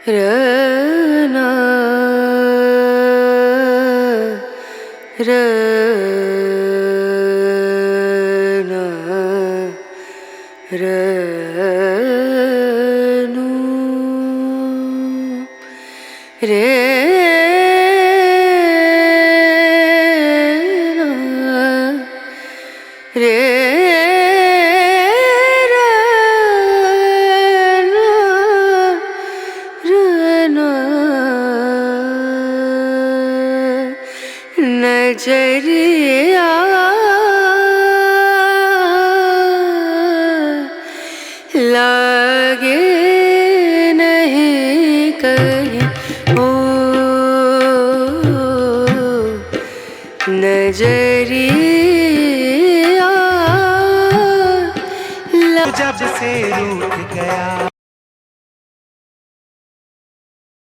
रना रना रनु रे रे नजरिया लागे नहीं कहीं ओ नजरिया जब से रूठ गया